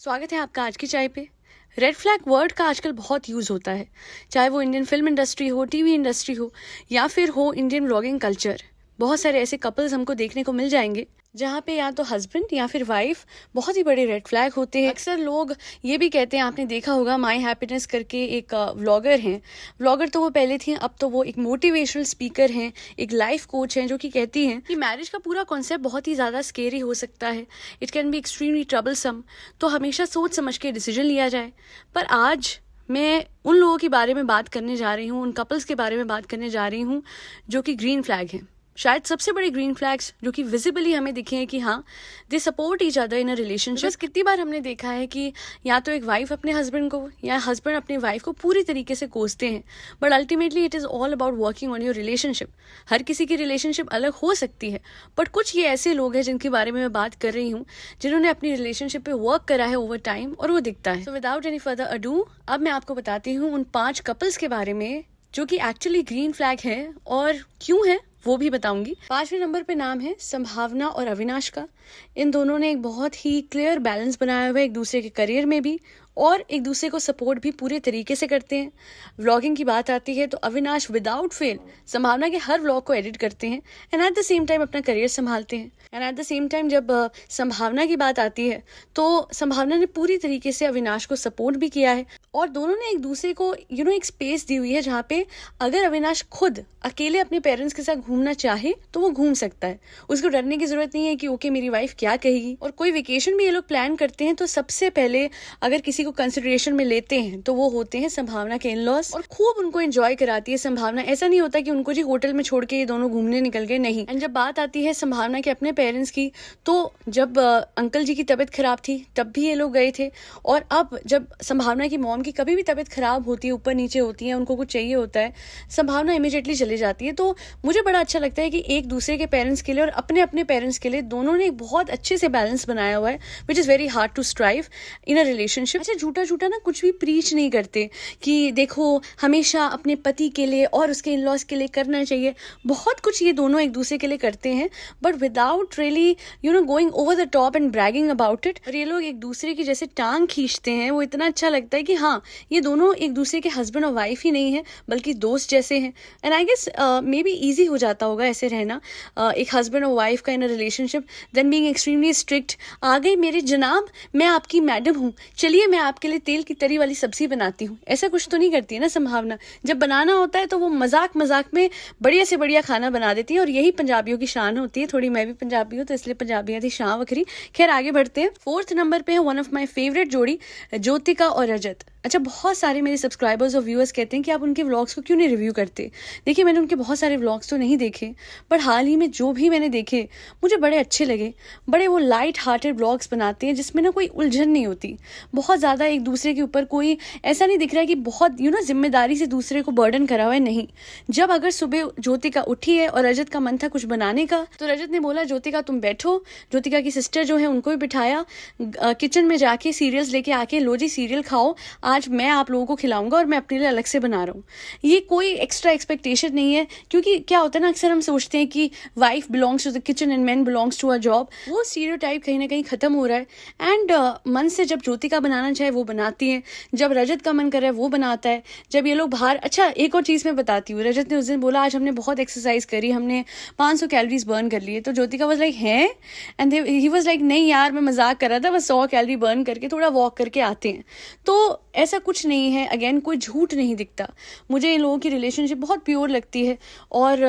स्वागत है आपका आज की चाय पे। रेड फ्लैग वर्ड का आजकल बहुत यूज़ होता है, चाहे वो इंडियन फिल्म इंडस्ट्री हो, टीवी इंडस्ट्री हो या फिर हो इंडियन व्लॉगिंग कल्चर। बहुत सारे ऐसे कपल्स हमको देखने को मिल जाएंगे जहाँ पे या तो हस्बैंड या फिर वाइफ बहुत ही बड़े रेड फ्लैग होते हैं। अक्सर लोग ये भी कहते हैं, आपने देखा होगा, माई हैप्पीनेस करके एक व्लॉगर हैं। व्लॉगर तो वो पहले थी, अब तो वो एक मोटिवेशनल स्पीकर हैं, एक लाइफ कोच हैं, जो कि कहती हैं कि मैरिज का पूरा कॉन्सेप्ट बहुत ही ज़्यादा स्केरी हो सकता है। It can be extremely troublesome, तो हमेशा सोच समझ के डिसीजन लिया जाए। पर आज मैं उन लोगों के बारे में बात करने जा रही हूँ, उन कपल्स के बारे में बात करने जा रही हूँ जो कि ग्रीन फ्लैग हैं। शायद सबसे बड़े ग्रीन फ्लैग्स जो कि विजिबली हमें दिखे हैं कि हाँ, they support each other in a relationship. कितनी बार हमने देखा है कि या तो एक वाइफ अपने हस्बैंड को या हस्बैंड अपने वाइफ को पूरी तरीके से कोसते हैं, but ultimately it is all about working on your relationship. हर किसी की रिलेशनशिप अलग हो सकती है, बट कुछ ये ऐसे लोग हैं जिनके बारे में मैं बात कर रही हूँ, जिन्होंने अपनी रिलेशनशिप पे वर्क करा है ओवर टाइम, और वो दिखता है। So without any further ado, अब मैं आपको बताती हूँ उन 5 कपल्स के बारे में जो कि एक्चुअली ग्रीन फ्लैग है, और क्यों है वो भी बताऊंगी। 5वें नंबर पे नाम है संभावना और अविनाश का। इन दोनों ने एक बहुत ही क्लियर बैलेंस बनाया हुआ है, एक दूसरे के करियर में भी और एक दूसरे को सपोर्ट भी पूरे तरीके से करते हैं। व्लॉगिंग की बात आती है तो अविनाश विदाउट फेल संभावना के हर व्लॉग को एडिट करते हैं and eight the same time अपना करियर संभालते हैं। And eight the same time जब संभावना की बात आती है तो संभावना ने पूरी तरीके से अविनाश को सपोर्ट भी किया है, और दोनों ने एक दूसरे को एक स्पेस दी हुई है जहाँ पे अगर अविनाश खुद अकेले अपने पेरेंट्स के साथ घूमना चाहे तो वो घूम सकता है। उसको डरने की जरूरत नहीं है कि ओके मेरी वाइफ क्या कहेगी। और कोई वेकेशन भी ये लोग प्लान करते हैं तो सबसे पहले अगर किसी को कंसिडरेशन में लेते हैं तो वो होते हैं संभावना के इन-लॉज, और खूब उनको एंजॉय कराती है संभावना। ऐसा नहीं होता कि उनको जी होटल में छोड़ के ये दोनों घूमने निकल गए, नहीं। एंड जब बात आती है संभावना के अपने पेरेंट्स की, तो जब अंकल जी की तबीयत खराब थी तब भी ये लोग गए थे, और अब जब संभावना की मॉम की कभी भी तबीयत खराब होती है, ऊपर नीचे होती है, उनको कुछ चाहिए होता है, संभावना इमीडिएटली चली जाती है। तो मुझे बड़ा अच्छा लगता है कि एक दूसरे के पेरेंट्स के लिए और अपने अपने पेरेंट्स के लिए दोनों ने एक बहुत अच्छे से बैलेंस बनाया हुआ है, which is very hard to strive in a relationship. अच्छा, झूठा ना कुछ भी प्रीच नहीं करते कि देखो हमेशा अपने पति के लिए और उसके इन-लॉज के लिए करना चाहिए। बहुत कुछ ये दोनों एक दूसरे के लिए करते हैं, but without really going over the top and bragging about it. और ये लोग एक दूसरे की जैसे टांग खींचते हैं, वो इतना अच्छा लगता है कि हाँ, ये दोनों एक दूसरे के हस्बैंड और वाइफ ही नहीं है बल्कि दोस्त जैसे हैं। And I guess maybe easy हो जाता होगा ऐसे रहना, एक हस्बैंड और वाइफ का in a relationship, then being extremely strict. आ गई मेरे जनाब, मैं आपकी मैडम हूँ, चलिए मैं आपके लिए तेल की तरी वाली सब्जी बनाती हूँ। ऐसा कुछ तो नहीं करती है ना संभावना। जब बनाना होता है तो वो मजाक मजाक में बढ़िया से बढ़िया खाना बना देती है, और यही पंजाबियों की शान होती है। थोड़ी मैं भी पंजाबी हूँ तो इसलिए पंजाबियों की शान वखरी। खैर आगे बढ़ते हैं। 4th नंबर पे है वन ऑफ माई फेवरेट जोड़ी, ज्योतिका और रजत। अच्छा, बहुत सारे मेरे सब्सक्राइबर्स और व्यूअर्स कहते हैं कि आप उनके व्लॉग्स को क्यों नहीं रिव्यू करते। देखिए, मैंने उनके बहुत सारे व्लॉग्स तो नहीं देखे, बट हाल ही में जो भी मैंने देखे मुझे बड़े अच्छे लगे। बड़े वो लाइट हार्टेड व्लॉग्स बनाते हैं जिसमें ना कोई उलझन नहीं होती, बहुत ज़्यादा एक दूसरे के ऊपर कोई ऐसा नहीं दिख रहा है कि बहुत जिम्मेदारी से दूसरे को बर्डन करा हुआ है, नहीं। जब अगर सुबह ज्योतिका उठी है और रजत का मन था कुछ बनाने का, तो रजत ने बोला ज्योतिका तुम बैठो। ज्योतिका की सिस्टर जो है उनको भी बिठाया, किचन में जाके सीरियल्स लेके आके, लो जी सीरियल खाओ, आज मैं आप लोगों को खिलाऊंगा और मैं अपने लिए अलग से बना रहा हूँ। ये कोई एक्स्ट्रा एक्सपेक्टेशन नहीं है, क्योंकि क्या होता है ना, अक्सर हम सोचते हैं कि wife belongs to the kitchen and man belongs to a job. वो स्टीरियोटाइप कहीं ना कहीं खत्म हो रहा है। एंड मन से जब ज्योतिका बनाना चाहे वो बनाती है, जब रजत का मन कर रहा है वो बनाता है, जब ये लोग बाहर। अच्छा, एक और चीज़ मैं बताती हूँ, रजत ने उस दिन बोला आज हमने बहुत एक्सरसाइज करी, हमने 500 कैलोरीज बर्न कर लिए। तो ज्योतिका वाज लाइक हैं, एंड ही वाज लाइक नहीं यार मैं मजाक कर रहा था, बस 100 कैलोरी बर्न करके थोड़ा वॉक करके आते हैं। तो ऐसा कुछ नहीं है, अगेन कोई झूठ नहीं दिखता। मुझे इन लोगों की रिलेशनशिप बहुत प्योर लगती है, और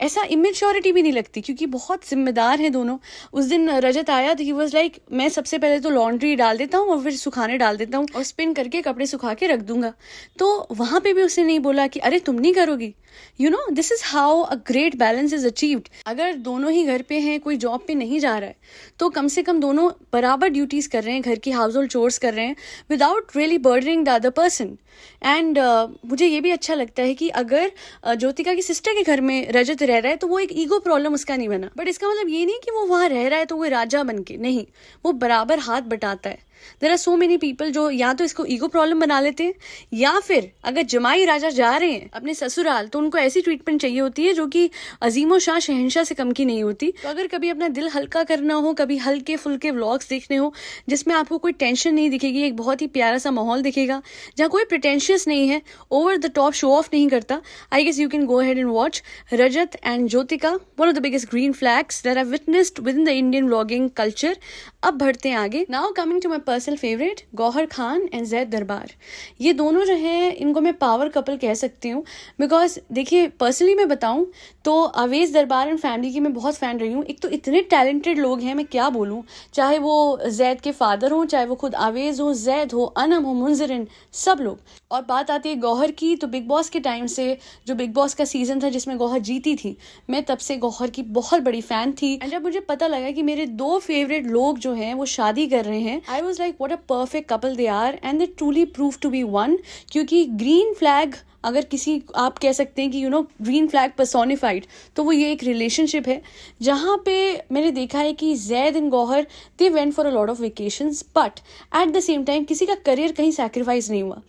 ऐसा इमेच्योरिटी भी नहीं लगती, क्योंकि बहुत जिम्मेदार हैं दोनों। उस दिन रजत आया तो ही वाज लाइक मैं सबसे पहले तो लॉन्ड्री डाल देता हूँ और फिर सुखाने डाल देता हूँ और स्पिन करके कपड़े सुखा के रख दूंगा। तो वहां पे भी उसने नहीं बोला कि अरे तुम नहीं करोगी। This is how a great balance is achieved. अगर दोनों ही घर पे हैं, कोई जॉब पे नहीं जा रहा है, तो कम से कम दोनों बराबर ड्यूटीज कर रहे हैं, घर की हाउस होल्ड चोर्स कर रहे हैं, without really burdening the other person. And मुझे ये भी अच्छा लगता है कि अगर ज्योतिका की सिस्टर के घर में रजत रह रहा है तो वो एक ईगो प्रॉब्लम उसका नहीं बना। बट इसका मतलब ये नहीं कि वो वहाँ रह रहा है तो वो राजा बन के, नहीं, वो बराबर हाथ बटाता है। There are so many people जो या तो इसको ईगो प्रॉब्लम बना लेते हैं, या फिर अगर जमाई राजा जा रहे हैं अपने ससुराल तो उनको ऐसी ट्रीटमेंट चाहिए होती है जो कि अजीमो शाह शहंशाह से कम की नहीं होती। तो अगर कभी अपना दिल हल्का करना हो, कभी हल्के फुल्के व्लॉग्स देखने हो जिसमें आपको कोई टेंशन नहीं दिखेगी, एक बहुत ही प्यारा सा माहौल दिखेगा जहाँ कोई प्रिटेंशियस नहीं है, over the top show off नहीं करता, I guess you can go ahead and watch Rajat and Jyotika, one of the biggest green flags that I witnessed within the Indian vlogging culture. अब बढ़ते हैं आगे। Now coming to my personal favourite, Gauahar Khan and Zaid Darbar. ये दोनों जो हैं इनको मैं पावर कपल कह सकती हूँ, बिकॉज देखिए पर्सनली मैं बताऊँ तो अवेज दरबार एंड फैमिली की मैं बहुत फ़ैन रही हूँ। एक तो इतने टैलेंटेड लोग हैं, मैं क्या बोलूँ, चाहे वो जैद के फादर हों, चाहे वो खुद आवेज हो, जैद हो, अनम हो, मुंजरिन, सब लोग। और बात आती है गौहर की, तो बिग बॉस के टाइम से जो बिग बॉस का सीजन था जिसमें गौहर जीती थी, मैं तब से गौहर की बहुत बड़ी फ़ैन थी। एंड जब मुझे पता लगा कि मेरे 2 फेवरेट लोग जो हैं वो शादी कर रहे हैं, I was like what a perfect couple they are and they truly prove to be one. क्योंकि ग्रीन फ्लैग अगर किसी आप कह सकते हैं कि ग्रीन फ्लैग पर्सोनिफाइड, तो वो ये एक रिलेशनशिप है जहाँ पे मैंने देखा है कि Zaid and Gauahar they went for a lot of vacations, but at the same time किसी का करियर कहीं सैक्रिफाइस नहीं हुआ।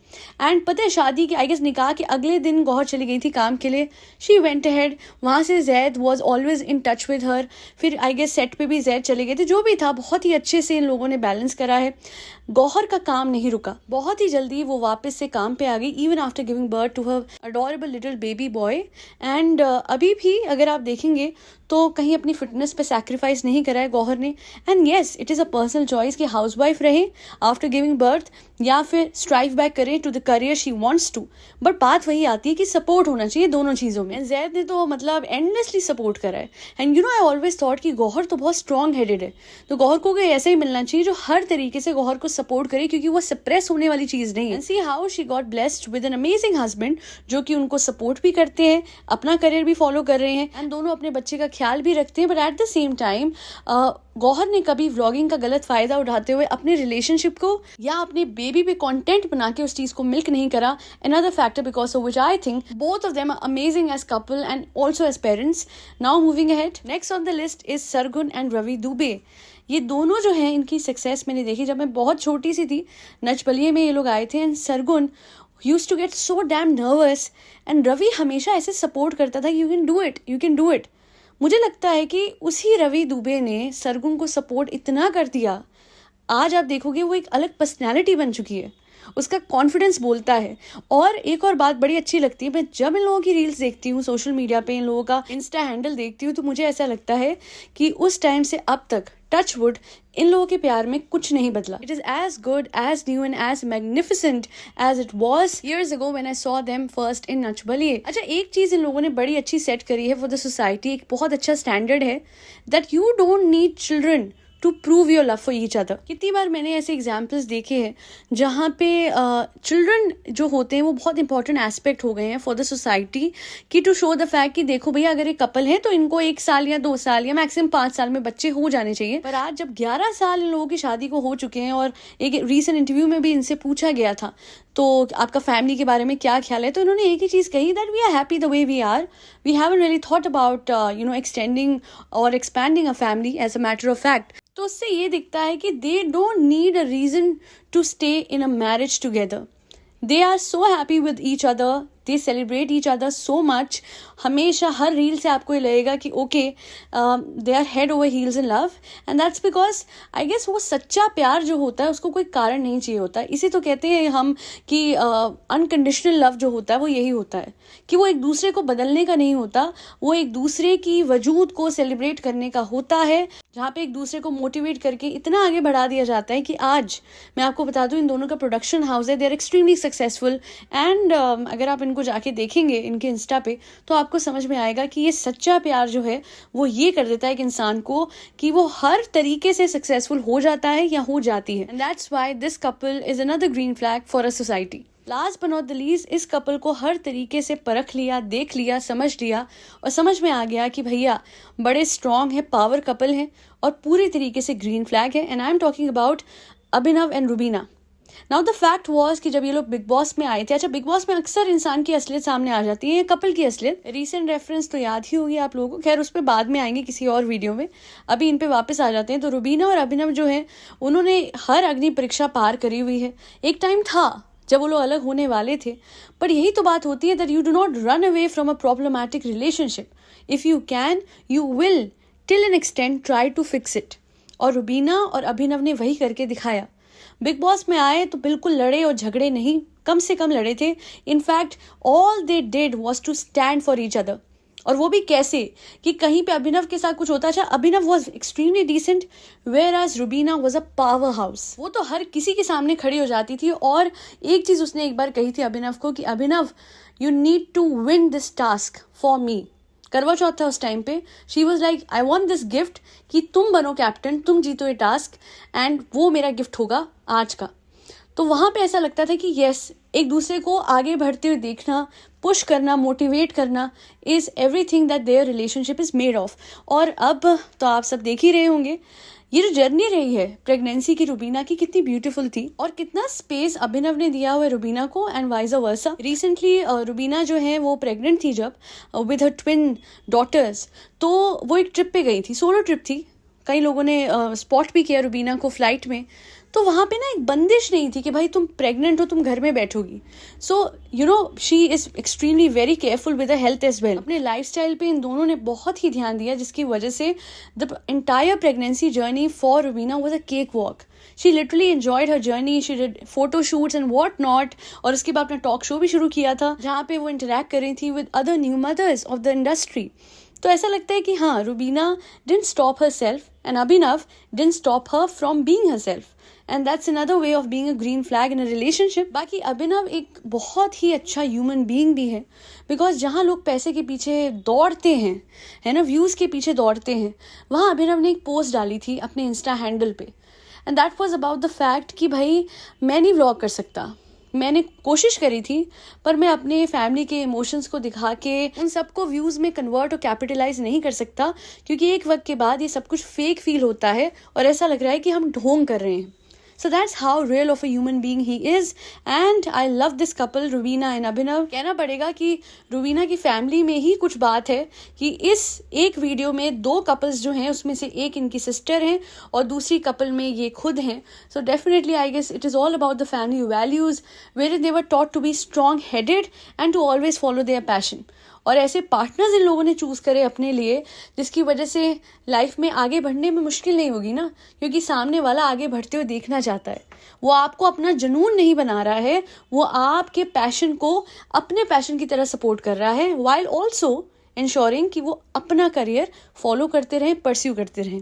एंड पता है शादी के आई गेस निकाह के अगले दिन गौहर चली गई थी काम के लिए, शी वेंट अहेड, वहाँ से Zaid was always in touch with her, फिर आई गेस सेट पे भी जैद चले गए थे, जो भी था बहुत ही अच्छे से इन लोगों ने बैलेंस करा है। गौहर का काम नहीं रुका, बहुत ही जल्दी वो वापस से काम पे आ गई, even after giving birth to her adorable little baby boy. And अभी भी अगर आप देखेंगे तो कहीं अपनी फिटनेस पे सैक्रिफाइस नहीं करा है गौहर ने। And yes, it is a personal choice कि हाउसवाइफ रहे आफ्टर गिविंग बर्थ या फिर स्ट्राइव बैक करे to the career she wants to, but बात वही आती है कि सपोर्ट होना चाहिए दोनों चीज़ों में। जैद ने तो मतलब एंडलेसली सपोर्ट करा है। एंड आई ऑलवेज थॉट कि गौहर तो बहुत स्ट्रॉन्ग हेडेड है, तो गौहर को कोई ऐसा ही मिलना चाहिए जो हर तरीके से गौहर को सपोर्ट करे, क्योंकि वो सप्रेस होने वाली चीज़ नहीं है। See how she got blessed with an amazing husband जो कि उनको सपोर्ट भी करते हैं, अपना करियर भी फॉलो कर रहे हैं, एंड दोनों अपने बच्चे का ख्याल भी रखते हैं। But at the same time Gauahar ने कभी व्लॉगिंग का गलत फायदा उठाते हुए अपने रिलेशनशिप को या अपने बेबी पे कंटेंट बना के उस चीज को मिल्क नहीं करा। Another factor because of which I think both of them are amazing as couple and also as parents. Now moving ahead, next on the list is Sargun and Ravi Dubey. ये दोनों जो हैं इनकी success मैंने देखी जब मैं बहुत छोटी सी थी, नच बलिए में ये लोग आए थे, and Sargun used to get so damn nervous and Ravi हमेशा ऐसे सपोर्ट करता था, you can do it. मुझे लगता है कि उसी रवि दुबे ने सरगुन को सपोर्ट इतना कर दिया, आज आप देखोगे वो एक अलग पर्सनैलिटी बन चुकी है, उसका कॉन्फिडेंस बोलता है। और एक और बात बड़ी अच्छी लगती है, मैं जब इन लोगों की रील्स देखती हूँ सोशल मीडिया पे, इन लोगों का इंस्टा हैंडल देखती हूँ, तो मुझे ऐसा लगता है कि उस टाइम से अब तक टच वुड इन लोगों के प्यार में कुछ नहीं बदला। It is as good, as new and as magnificent as it was years ago when I saw them first in Nach Baliye. अच्छा, एक चीज इन लोगों ने बड़ी अच्छी सेट करी है फॉर द सोसाइटी, एक बहुत अच्छा स्टैंडर्ड है that you don't need children to prove your love for each other. कितनी बार मैंने ऐसे एग्जाम्पल्स देखे हैं जहाँ पे चिल्ड्रन जो होते हैं वो बहुत इंपॉर्टेंट एस्पेक्ट हो गए हैं फॉर द सोसाइटी, कि टू शो द फैक्ट कि देखो भैया अगर एक कपल है तो इनको 1 साल या 2 साल या मैक्सिमम 5 साल में बच्चे हो जाने चाहिए। पर आज जब 11 साल इन लोगों की शादी को हो चुके हैं, और एक रीसेंट इंटरव्यू में भी इनसे पूछा गया था तो आपका फैमिली के बारे में क्या ख्याल है, तो इन्होंने एक ही चीज़ कही, that we are happy the way we are, we haven't really thought about extending और expanding a family as a matter of fact. तो उससे ये दिखता है कि they don't need a reason to stay in a marriage together, they are so happy with each other, they celebrate each other so much. हमेशा हर reel से आपको ये लगेगा कि okay they are head over heels in love, and that's because I guess वो सच्चा प्यार जो होता है उसको कोई कारण नहीं चाहिए होता है। इसी तो कहते हैं हम कि अनकंडीशनल लव जो होता है वो यही होता है कि वो एक दूसरे को बदलने का नहीं होता, वो एक दूसरे की वजूद को सेलिब्रेट करने का होता है, जहाँ पे एक दूसरे को मोटिवेट करके इतना आगे बढ़ा दिया जाता है कि आज मैं आपको बता दूं इन दोनों का प्रोडक्शन हाउस है, they are extremely successful. And अगर आप इनको जाके देखेंगे इनके इंस्टा पे तो आपको समझ में आएगा कि ये सच्चा प्यार जो है वो ये कर देता है एक इंसान को कि वो हर तरीके से सक्सेसफुल हो जाता है या हो जाती है। And that's why this couple is another green flag for a society. Last but not the least, इस कपल को हर तरीके से परख लिया, देख लिया, समझ लिया, और समझ में आ गया कि भैया बड़े स्ट्रॉन्ग है, पावर कपल है और पूरी तरीके से ग्रीन फ्लैग है। And I am talking about Abhinav and Rubina. Now the fact was कि जब ये लोग बिग बॉस में आए थे, अच्छा बिग बॉस में अक्सर इंसान की असलियत सामने आ जाती है, कपल की असलियत। रीसेंट रेफरेंस तो याद ही होगी आप लोगों को, खैर उस पर बाद में आएंगे किसी और वीडियो में, अभी इन पे वापस आ जाते हैं। तो रुबीना और अभिनव जो है उन्होंने हर अग्नि परीक्षा पार करी हुई है। एक टाइम था जब वो लोग अलग होने वाले थे, पर यही तो बात होती है that you do not run away from a problematic relationship. If you can, you will till an extent try to fix it. और रुबीना और अभिनव ने वही करके दिखाया। बिग बॉस में आए तो बिल्कुल लड़े और झगड़े नहीं, कम से कम लड़े थे। In fact all they did was to stand for each other. और वो भी कैसे कि कहीं पे अभिनव के साथ कुछ होता, अच्छा Abhinav was extremely decent whereas Rubina was a powerhouse. वो तो हर किसी के सामने खड़ी हो जाती थी। और एक चीज उसने एक बार कही थी अभिनव को कि Abhinav you need to win this task for me. Karwa Chauth था उस टाइम पे, she was like I want this gift कि तुम बनो कैप्टन, तुम जीतो ये टास्क एंड वो मेरा गिफ्ट होगा आज का। तो वहाँ पे ऐसा लगता था कि यस, एक दूसरे को आगे बढ़ते हुए देखना, पुश करना, मोटिवेट करना is everything that their relationship is made of. और अब तो आप सब देख ही रहे होंगे ये जो जर्नी रही है प्रेगनेंसी की रुबीना की, कितनी ब्यूटीफुल थी और कितना स्पेस अभिनव ने दिया हुआ है रुबीना को and wise versa. Recently Rubina जो है वो प्रेग्नेंट थी जब विद हर ट्विन डॉटर्स, तो वो एक ट्रिप पे गई थी, सोलो ट्रिप थी। कई लोगों ने स्पॉट भी किया रुबीना को फ्लाइट में। तो वहाँ पे ना एक बंदिश नहीं थी कि भाई तुम प्रेग्नेंट हो, तुम घर में बैठोगी। So you know she is extremely very careful with health as well. अपने लाइफस्टाइल पे इन दोनों ने बहुत ही ध्यान दिया, जिसकी वजह से the entire pregnancy journey for Rubina was a cake walk. She literally enjoyed her journey, she did photo shoots and what not. और उसके बाद अपना टॉक शो भी शुरू किया था जहाँ पे वो इंटरेक्ट कर रही थी with other new mothers of the industry. तो ऐसा लगता है कि हाँ, Rubina didn't stop her self and Abhinav didn't stop her from being her self. And that's another way of being a green flag in a relationship. बाकी अभिनव एक बहुत ही अच्छा ह्यूमन बीइंग भी है, बिकॉज जहाँ लोग पैसे के पीछे दौड़ते हैं, है ना, व्यूज के पीछे दौड़ते हैं, वहाँ अभिनव ने एक पोस्ट डाली थी अपने इंस्टा हैंडल पे and that was about the fact कि भाई मैं नहीं व्लॉग कर सकता, मैंने कोशिश करी थी पर मैं अपने फैमिली के इमोशंस को दिखा के उन सबको व्यूज़ में कन्वर्ट और कैपिटलाइज नहीं कर सकता, क्योंकि एक वक्त के बाद ये सब कुछ फेक फील होता है और ऐसा लग रहा है कि हम ढोंग कर रहे हैं। So that's how real of a human being he is and I love this couple Rubina and अभिनव। कहना पड़ेगा कि रुबीना की फैमिली में ही कुछ बात है कि इस एक वीडियो में दो कपल्स जो हैं उसमें से एक इनकी सिस्टर हैं और दूसरी कपल में ये खुद हैं। So definitely I guess it is all about the family values wherein they were taught to be strong headed and to always follow their passion। और ऐसे पार्टनर्स इन लोगों ने चूज करे अपने लिए जिसकी वजह से लाइफ में आगे बढ़ने में मुश्किल नहीं होगी ना, क्योंकि सामने वाला आगे बढ़ते हुए देखना चाहता है। वो आपको अपना जुनून नहीं बना रहा है, वो आपके पैशन को अपने पैशन की तरह सपोर्ट कर रहा है while also ensuring कि वो अपना करियर फॉलो करते रहें, परस्यू करते रहें।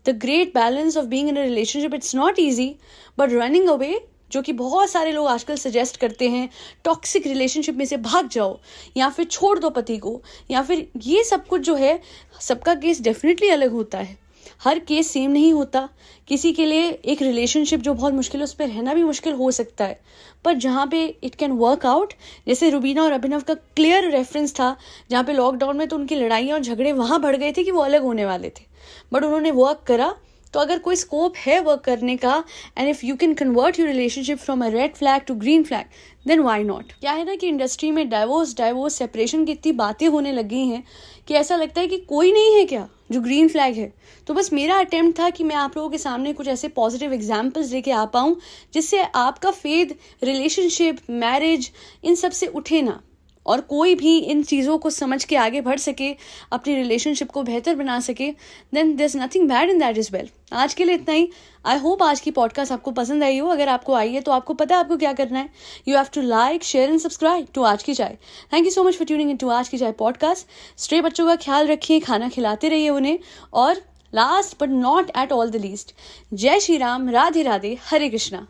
The great balance of being in a relationship, it's not easy but running away, जो कि बहुत सारे लोग आजकल सजेस्ट करते हैं, टॉक्सिक रिलेशनशिप में से भाग जाओ या फिर छोड़ दो पति को, या फिर ये सब कुछ जो है, सबका केस डेफिनेटली अलग होता है, हर केस सेम नहीं होता। किसी के लिए एक रिलेशनशिप जो बहुत मुश्किल है उस पर रहना भी मुश्किल हो सकता है, पर जहाँ पे इट कैन वर्क आउट, जैसे रुबीना और अभिनव का क्लियर रेफरेंस था जहाँ पे लॉकडाउन में तो उनकी लड़ाइयाँ और झगड़े वहाँ बढ़ गए थे कि वो अलग होने वाले थे, बट उन्होंने वर्क करा। तो अगर कोई स्कोप है वर्क करने का and if you can convert your relationship from a red flag to green flag, then why not. क्या है ना कि इंडस्ट्री में डाइवोर्स सेपरेशन की इतनी बातें होने लगी हैं कि ऐसा लगता है कि कोई नहीं है क्या जो ग्रीन फ्लैग है। तो बस मेरा अटेम्प्ट था कि मैं आप लोगों के सामने कुछ ऐसे पॉजिटिव एग्जाम्पल्स लेके आ पाऊँ जिससे आपका फेथ, रिलेशनशिप, मैरिज, इन सब से उठे ना, और कोई भी इन चीज़ों को समझ के आगे बढ़ सके, अपनी रिलेशनशिप को बेहतर बना सके। Then there is nothing bad in that as well. आज के लिए इतना ही। आई होप आज की पॉडकास्ट आपको पसंद आई हो। अगर आपको आई है तो आपको पता है आपको क्या करना है। You have to like, share and subscribe to Aaj Ki Chai. Thank you so much for tuning in to Aaj Ki चाय पॉडकास्ट। स्ट्रे बच्चों का ख्याल रखिए, खाना खिलाते रहिए उन्हें, और last but not at all the least, जय श्री राम, राधे राधे, हरे कृष्णा।